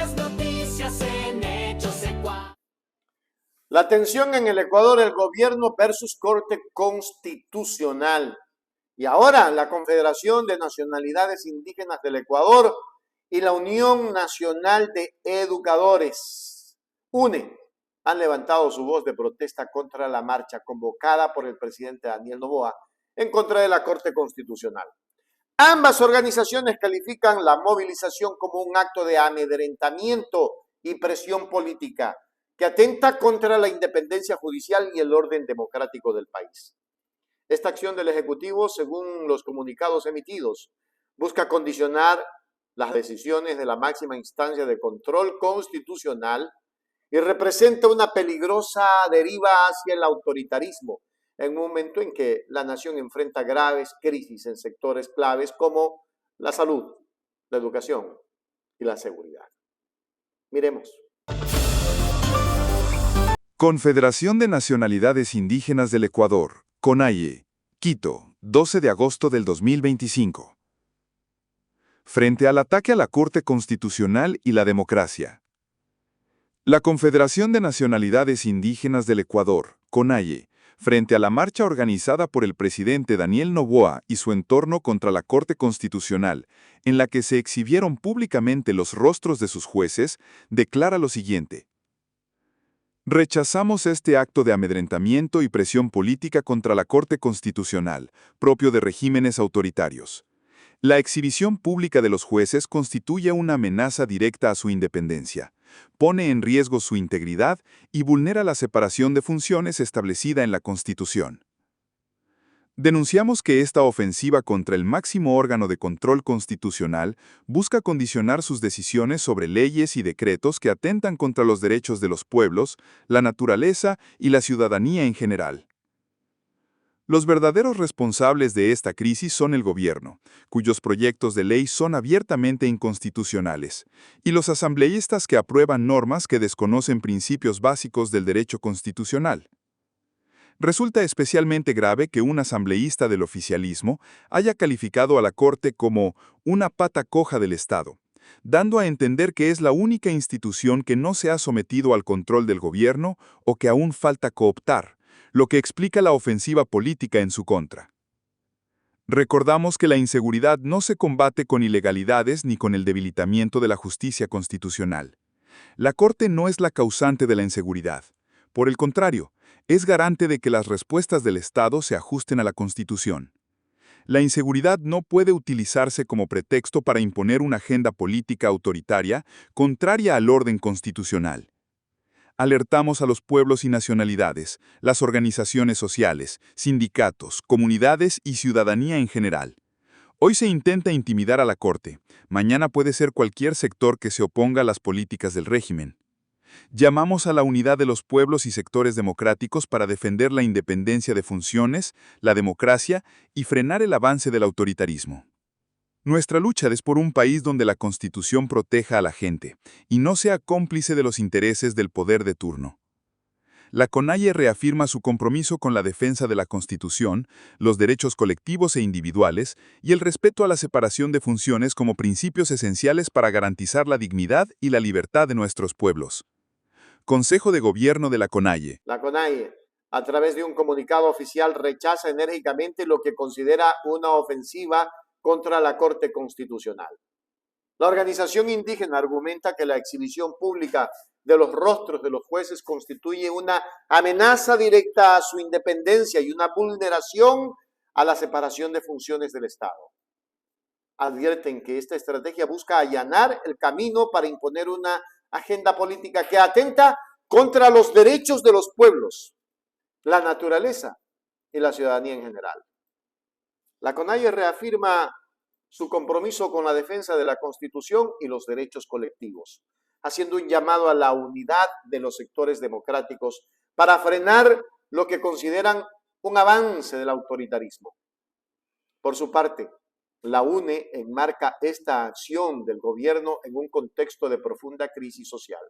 las noticias en Hechos Ecuador. La tensión en el Ecuador, el gobierno versus Corte Constitucional. Y ahora la Confederación de Nacionalidades Indígenas del Ecuador y la Unión Nacional de Educadores, UNE, han levantado su voz de protesta contra la marcha convocada por el presidente Daniel Noboa en contra de la Corte Constitucional. Ambas organizaciones califican la movilización como un acto de amedrentamiento y presión política que atenta contra la independencia judicial y el orden democrático del país. Esta acción del Ejecutivo, según los comunicados emitidos, busca condicionar las decisiones de la máxima instancia de control constitucional y representa una peligrosa deriva hacia el autoritarismo en un momento en que la nación enfrenta graves crisis en sectores claves como la salud, la educación y la seguridad. Miremos. Confederación de Nacionalidades Indígenas del Ecuador, CONAIE, Quito, 12 de agosto del 2025. Frente al ataque a la Corte Constitucional y la democracia. La Confederación de Nacionalidades Indígenas del Ecuador, CONAIE, frente a la marcha organizada por el presidente Daniel Noboa y su entorno contra la Corte Constitucional, en la que se exhibieron públicamente los rostros de sus jueces, declara lo siguiente. Rechazamos este acto de amedrentamiento y presión política contra la Corte Constitucional, propio de regímenes autoritarios. La exhibición pública de los jueces constituye una amenaza directa a su independencia, pone en riesgo su integridad y vulnera la separación de funciones establecida en la Constitución. Denunciamos que esta ofensiva contra el máximo órgano de control constitucional busca condicionar sus decisiones sobre leyes y decretos que atentan contra los derechos de los pueblos, la naturaleza y la ciudadanía en general. Los verdaderos responsables de esta crisis son el gobierno, cuyos proyectos de ley son abiertamente inconstitucionales, y los asambleístas que aprueban normas que desconocen principios básicos del derecho constitucional. Resulta especialmente grave que un asambleísta del oficialismo haya calificado a la Corte como una pata coja del Estado, dando a entender que es la única institución que no se ha sometido al control del gobierno o que aún falta cooptar, lo que explica la ofensiva política en su contra. Recordamos que la inseguridad no se combate con ilegalidades ni con el debilitamiento de la justicia constitucional. La Corte no es la causante de la inseguridad. Por el contrario, es garante de que las respuestas del Estado se ajusten a la Constitución. La inseguridad no puede utilizarse como pretexto para imponer una agenda política autoritaria contraria al orden constitucional. Alertamos a los pueblos y nacionalidades, las organizaciones sociales, sindicatos, comunidades y ciudadanía en general. Hoy se intenta intimidar a la Corte, mañana puede ser cualquier sector que se oponga a las políticas del régimen. Llamamos a la unidad de los pueblos y sectores democráticos para defender la independencia de funciones, la democracia y frenar el avance del autoritarismo. Nuestra lucha es por un país donde la Constitución proteja a la gente y no sea cómplice de los intereses del poder de turno. La CONAIE reafirma su compromiso con la defensa de la Constitución, los derechos colectivos e individuales y el respeto a la separación de funciones como principios esenciales para garantizar la dignidad y la libertad de nuestros pueblos. Consejo de Gobierno de la CONAIE. La CONAIE, a través de un comunicado oficial, rechaza enérgicamente lo que considera una ofensiva contra la Corte Constitucional. La organización indígena argumenta que la exhibición pública de los rostros de los jueces constituye una amenaza directa a su independencia y una vulneración a la separación de funciones del Estado. Advierten que esta estrategia busca allanar el camino para imponer una agenda política que atenta contra los derechos de los pueblos, la naturaleza y la ciudadanía en general. La CONAIE reafirma su compromiso con la defensa de la Constitución y los derechos colectivos, haciendo un llamado a la unidad de los sectores democráticos para frenar lo que consideran un avance del autoritarismo. Por su parte, la UNE enmarca esta acción del gobierno en un contexto de profunda crisis social.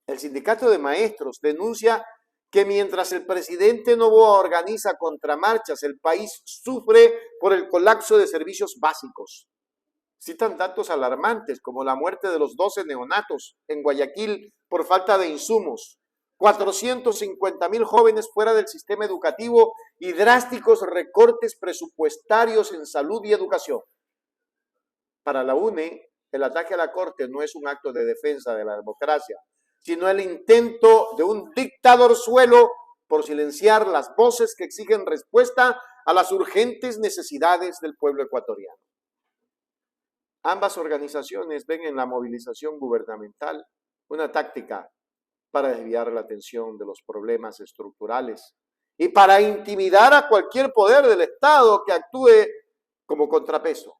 El sindicato de maestros denuncia que mientras el presidente Noboa organiza contramarchas, el país sufre por el colapso de servicios básicos. Citan datos alarmantes como la muerte de los 12 neonatos en Guayaquil por falta de insumos, 450,000 jóvenes fuera del sistema educativo y drásticos recortes presupuestarios en salud y educación. Para la UNE, el ataque a la Corte no es un acto de defensa de la democracia, sino el intento de un dictadorzuelo por silenciar las voces que exigen respuesta a las urgentes necesidades del pueblo ecuatoriano. Ambas organizaciones ven en la movilización gubernamental una táctica para desviar la atención de los problemas estructurales y para intimidar a cualquier poder del Estado que actúe como contrapeso.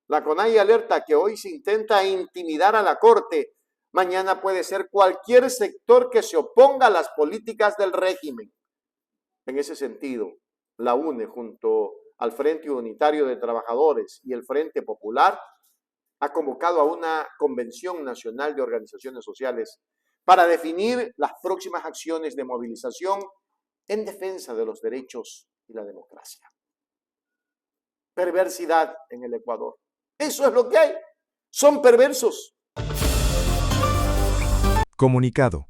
La CONAIE alerta que hoy se intenta intimidar a la Corte, mañana puede ser cualquier sector que se oponga a las políticas del régimen. En ese sentido, la UNE, junto al Frente Unitario de Trabajadores y el Frente Popular, ha convocado a una Convención Nacional de Organizaciones Sociales para definir las próximas acciones de movilización en defensa de los derechos y la democracia. Perversidad en el Ecuador. Eso es lo que hay. Son perversos. Comunicado.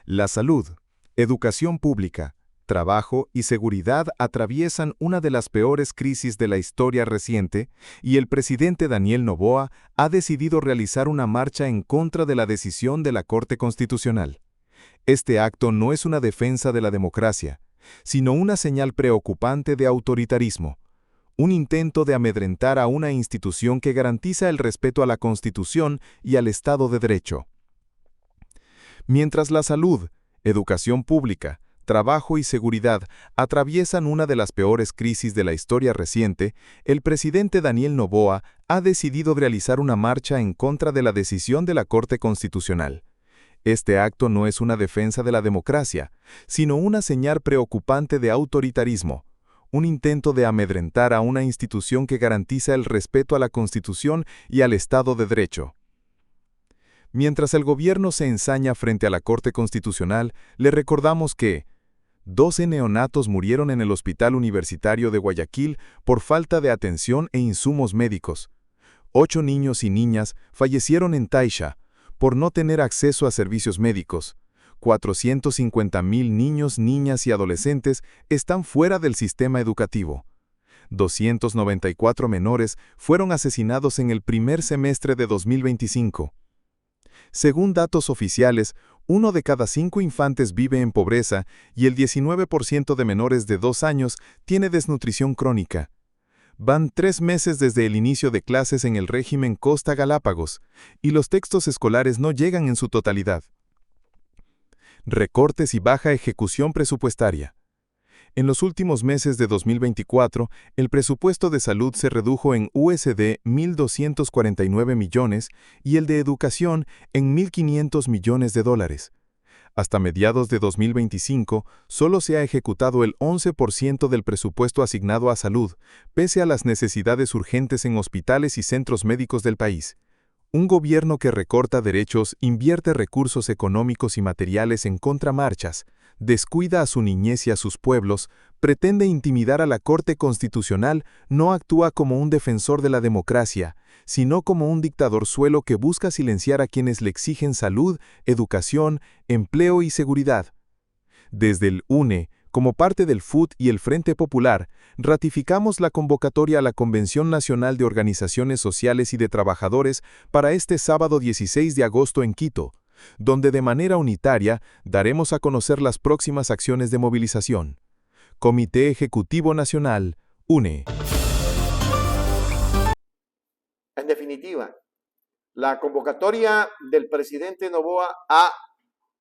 La salud, educación pública, trabajo y seguridad atraviesan una de las peores crisis de la historia reciente y el presidente Daniel Noboa ha decidido realizar una marcha en contra de la decisión de la Corte Constitucional. Este acto no es una defensa de la democracia, sino una señal preocupante de autoritarismo, un intento de amedrentar a una institución que garantiza el respeto a la Constitución y al Estado de Derecho. Mientras la salud, educación pública, trabajo y seguridad atraviesan una de las peores crisis de la historia reciente, el presidente Daniel Noboa ha decidido realizar una marcha en contra de la decisión de la Corte Constitucional. Este acto no es una defensa de la democracia, sino una señal preocupante de autoritarismo, un intento de amedrentar a una institución que garantiza el respeto a la Constitución y al Estado de Derecho. Mientras el gobierno se ensaña frente a la Corte Constitucional, le recordamos que 12 neonatos murieron en el Hospital Universitario de Guayaquil por falta de atención e insumos médicos. 8 niños y niñas fallecieron en Taisha por no tener acceso a servicios médicos. 450,000 niños, niñas y adolescentes están fuera del sistema educativo. 294 menores fueron asesinados en el primer semestre de 2025. Según datos oficiales, 1 de cada 5 infantes vive en pobreza y el 19% de menores de 2 años tiene desnutrición crónica. Van 3 meses desde el inicio de clases en el régimen Costa Galápagos, y los textos escolares no llegan en su totalidad. Recortes y baja ejecución presupuestaria. En los últimos meses de 2024, el presupuesto de salud se redujo en USD 1.249 millones y el de educación en 1.500 millones de dólares. Hasta mediados de 2025, solo se ha ejecutado el 11% del presupuesto asignado a salud, pese a las necesidades urgentes en hospitales y centros médicos del país. Un gobierno que recorta derechos, invierte recursos económicos y materiales en contramarchas, descuida a su niñez y a sus pueblos, pretende intimidar a la Corte Constitucional, no actúa como un defensor de la democracia, sino como un dictadorzuelo que busca silenciar a quienes le exigen salud, educación, empleo y seguridad. Desde el UNE, como parte del FUT y el Frente Popular, ratificamos la convocatoria a la Convención Nacional de Organizaciones Sociales y de Trabajadores para este sábado 16 de agosto en Quito, donde de manera unitaria daremos a conocer las próximas acciones de movilización. Comité Ejecutivo Nacional, UNE. En definitiva, la convocatoria del presidente Noboa ha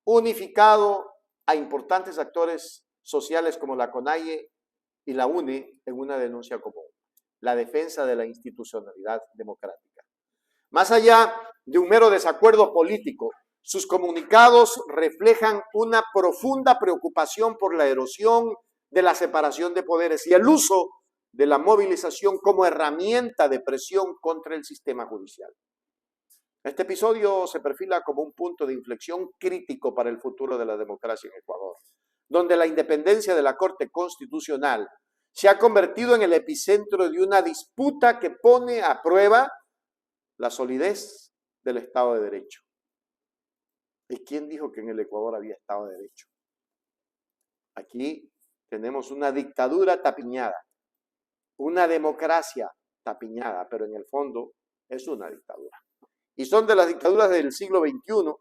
unificado a importantes actores sociales como la CONAIE y la UNE en una denuncia común: la defensa de la institucionalidad democrática. Más allá de un mero desacuerdo político, sus comunicados reflejan una profunda preocupación por la erosión de la separación de poderes y el uso de la movilización como herramienta de presión contra el sistema judicial. Este episodio se perfila como un punto de inflexión crítico para el futuro de la democracia en Ecuador, donde la independencia de la Corte Constitucional se ha convertido en el epicentro de una disputa que pone a prueba la solidez del Estado de Derecho. ¿Y quién dijo que en el Ecuador había Estado de Derecho? Aquí tenemos una dictadura tapiñada, una democracia tapiñada, pero en el fondo es una dictadura. Y son de las dictaduras del siglo XXI,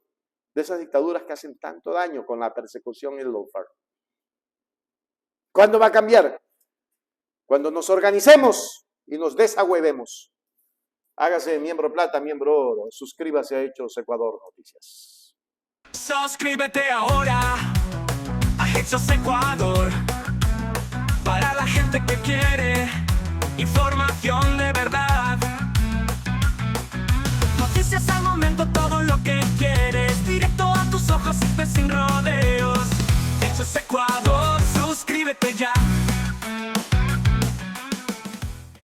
de esas dictaduras que hacen tanto daño con la persecución y el lawfare. ¿Cuándo va a cambiar? Cuando nos organicemos y nos desagüevemos. Hágase miembro plata, miembro oro. Suscríbase a Hechos Ecuador Noticias. Suscríbete ahora a Hechos Ecuador. Para la gente que quiere información de verdad.